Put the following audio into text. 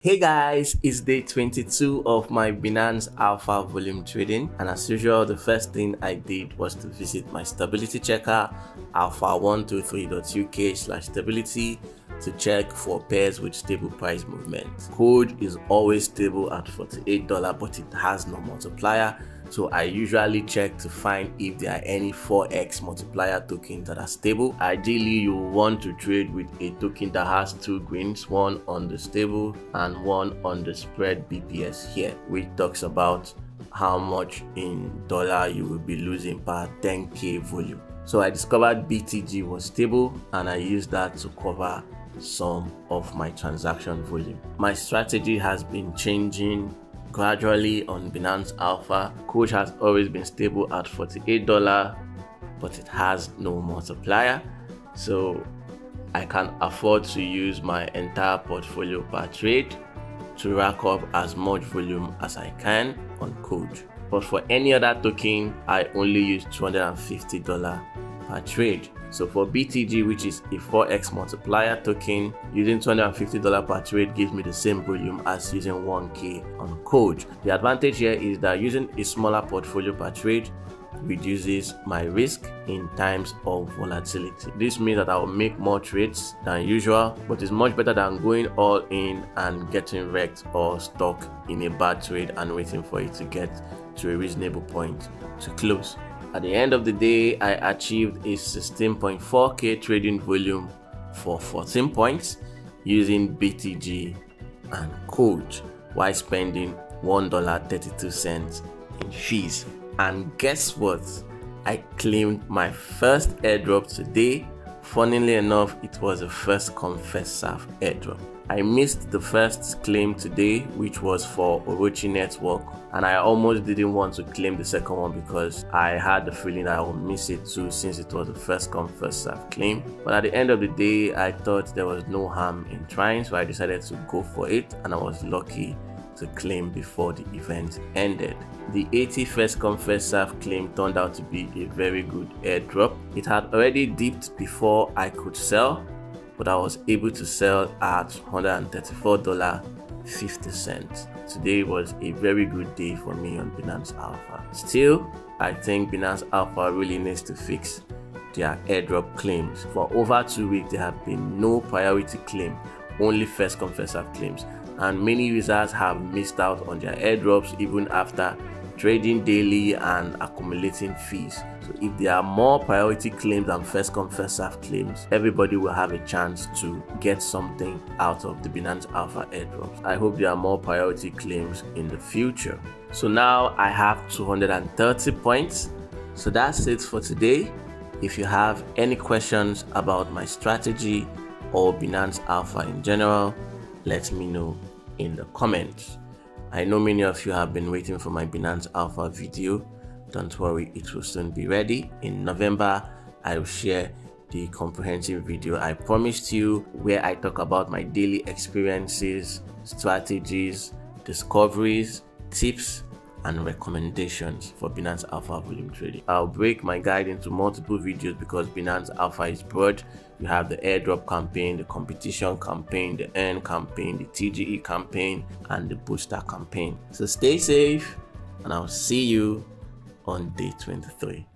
Hey guys, it's day 22 of my Binance Alpha volume trading, and as usual the first thing I did was to visit my stability checker alpha123.uk/stability to check for pairs with stable price movement. Code is always stable at $48, but it has no multiplier, so I usually check to find if there are any 4x multiplier tokens that are stable. Ideally, you want to trade with a token that has two greens, one on the stable and one on the spread BPS here, which talks about how much in dollar you will be losing per 10k volume. So I discovered BTG was stable and I used that to cover some of my transaction volume. My strategy has been changing gradually on Binance Alpha. Code has always been stable at $48, but it has no multiplier, so I can afford to use my entire portfolio per trade to rack up as much volume as I can on Code. But for any other token, I only use $250 per trade. So for BTG, which is a 4x multiplier token, using $250 per trade gives me the same volume as using 1k on Code. The advantage here is that using a smaller portfolio per trade reduces my risk in times of volatility. This means that I will make more trades than usual, but it's much better than going all in and getting wrecked or stuck in a bad trade and waiting for it to get to a reasonable point to close. At the end of the day, I achieved a 16.4k trading volume for 14 points using BTG and Code while spending $1.32 in fees. And guess what? I claimed my first airdrop today. Funnily enough, it was a first come first serve airdrop. I missed the first claim today, which was for Orochi Network, and I almost didn't want to claim the second one because I had the feeling I would miss it too, since it was a first come first serve claim. But at the end of the day, I thought there was no harm in trying, so I decided to go for it, and I was lucky to claim before the event ended. The 80 first come first serve claim turned out to be a very good airdrop. It had already dipped before I could sell, but I was able to sell at $134.50. Today was a very good day for me on Binance Alpha. Still, I think Binance Alpha really needs to fix their airdrop claims. For over 2 weeks, there have been no priority claim, only first come first serve claims, and many users have missed out on their airdrops even after trading daily and accumulating fees. So if there are more priority claims than first come first serve claims, everybody will have a chance to get something out of the Binance Alpha airdrops. I hope there are more priority claims in the future. So now I have 230 points. So that's it for today. If you have any questions about my strategy or Binance Alpha in general, let me know in the comments. I know many of you have been waiting for my Binance Alpha video. Don't worry, it will soon be ready. In November, I will share the comprehensive video I promised you, where I talk about my daily experiences, strategies, discoveries, tips, and recommendations for Binance Alpha volume trading. I'll break my guide into multiple videos because Binance Alpha is broad. You have the airdrop campaign, the competition campaign, the earn campaign, the TGE campaign, and the booster campaign. So stay safe, and I'll see you on day 23.